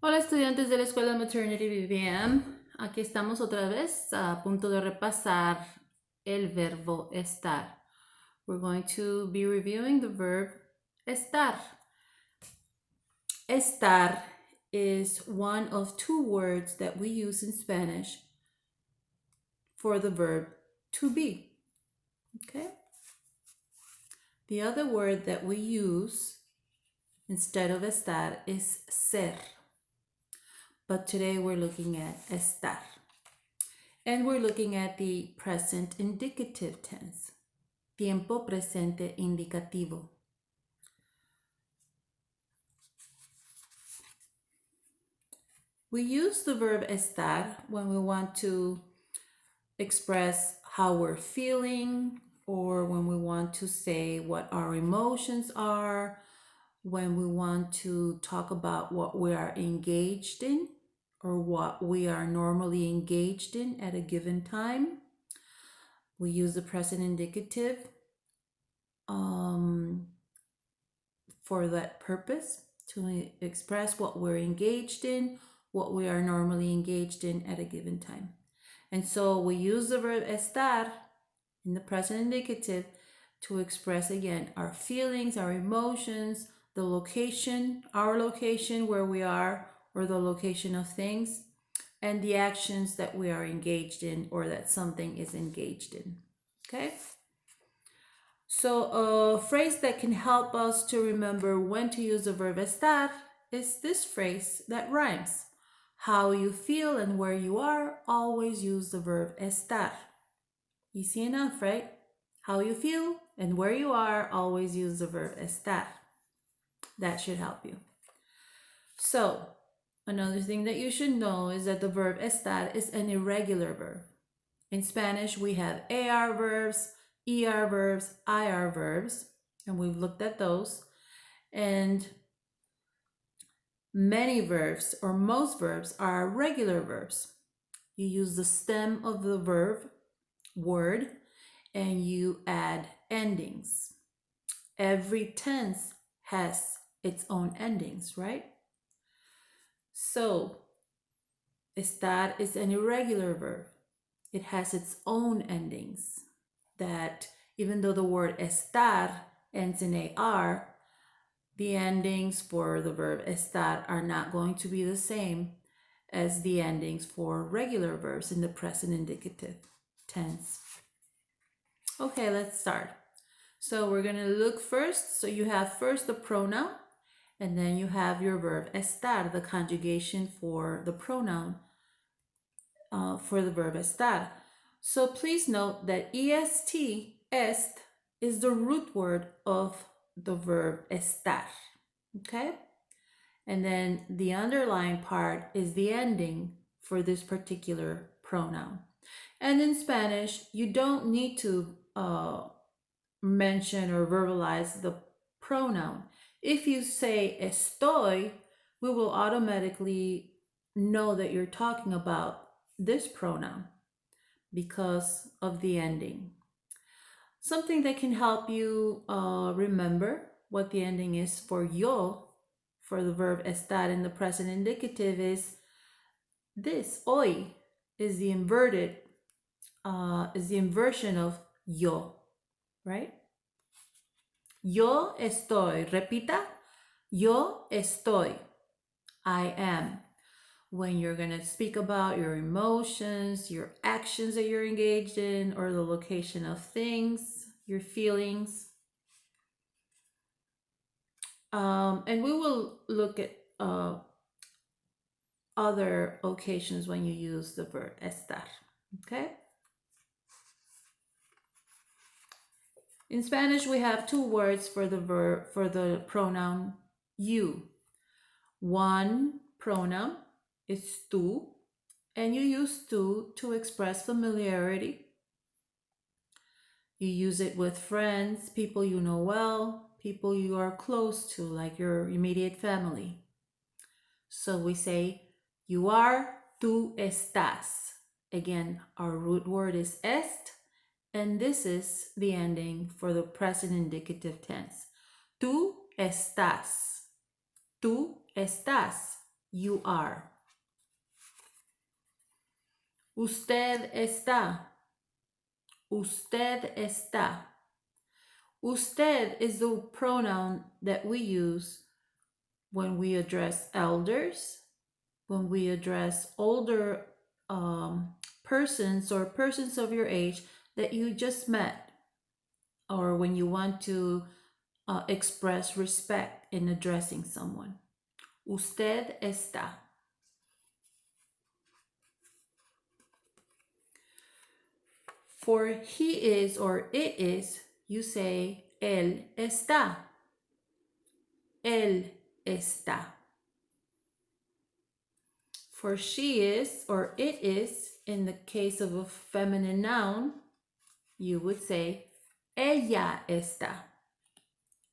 Hola estudiantes de la escuela Maternity BVM, aquí estamos otra vez a punto de repasar el verbo estar. We're going to be reviewing the verb estar. Estar is one of two words that we use in Spanish for the verb to be. Okay? The other word that we use instead of estar is ser. But today we're looking at estar. And we're looking at the present indicative tense. Tiempo presente indicativo. We use the verb estar when we want to express how we're feeling, or when we want to say what our emotions are, when we want to talk about what we are engaged in or what we are normally engaged in at a given time. We use the present indicative for that purpose, to express what we're engaged in, what we are normally engaged in at a given time. And so we use the verb estar in the present indicative to express again our feelings, our emotions, the location, our location where we are, or the location of things, and the actions that we are engaged in or that something is engaged in. Okay? So a phrase that can help us to remember when to use the verb estar is this phrase that rhymes. How you feel and where you are, always use the verb estar. Easy enough, right? How you feel and where you are, always use the verb estar. That should help you. So, another thing that you should know is that the verb estar is an irregular verb. In Spanish, we have AR verbs, ER verbs, IR verbs, and we've looked at those. And many verbs, or most verbs, are regular verbs. You use the stem of the verb, word, and you add endings. Every tense has its own endings, right? So, estar is an irregular verb. It has its own endings that, even though the word estar ends in AR, the endings for the verb estar are not going to be the same as the endings for regular verbs in the present indicative tense. Okay, let's start. So we're going to look first. So you have first the pronoun, and then you have your verb estar, the conjugation for the pronoun for the verb estar. So please note that est, est, is the root word of the verb estar, okay? And then the underlying part is the ending for this particular pronoun. And in Spanish, you don't need to mention or verbalize the pronoun. If you say estoy, we will automatically know that you're talking about this pronoun because of the ending. Something that can help you remember what the ending is for yo, for the verb estar in the present indicative, is this. Hoy is the inversion of yo, right? Yo estoy. Repita. Yo estoy. I am. When you're going to speak about your emotions, your actions that you're engaged in, or the location of things, your feelings. And we will look at other occasions when you use the verb estar. Okay? In Spanish, we have two words for the pronoun you. One pronoun is tú, and you use tú to express familiarity. You use it with friends, people you know well, people you are close to, like your immediate family. So we say, you are, tú estás. Again, our root word is est, and this is the ending for the present indicative tense. Tú estás. Tú estás. You are. Usted está. Usted está. Usted is the pronoun that we use when we address elders, when we address older persons or persons of your age that you just met, or when you want to express respect in addressing someone. Usted está. For he is or it is, you say él está. Él está. For she is or it is, in the case of a feminine noun, you would say ella está.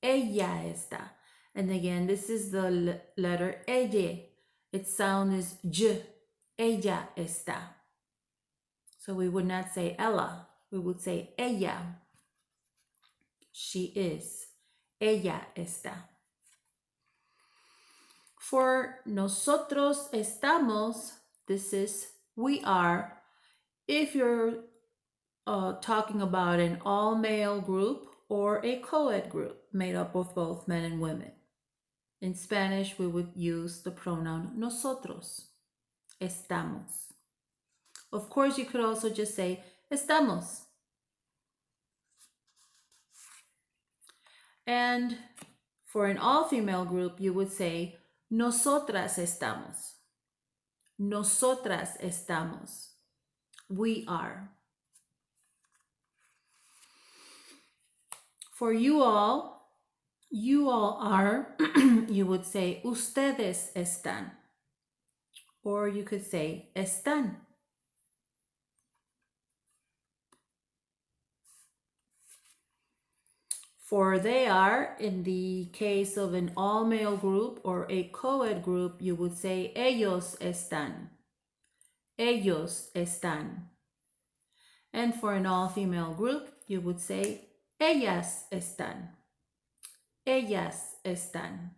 Ella está. And again, this is the letter ella. Its sound is j. Ella está. So we would not say ella. We would say ella. She is. Ella está. For nosotros estamos, this is we are. If you're talking about an all-male group or a co-ed group made up of both men and women. In Spanish, we would use the pronoun nosotros. Estamos. Of course, you could also just say estamos. And for an all-female group, you would say nosotras estamos. Nosotras estamos. We are. For you all are, you would say ustedes están. Or you could say están. For they are, in the case of an all-male group or a co-ed group, you would say ellos están. Ellos están. And for an all-female group, you would say ellas están. Ellas están.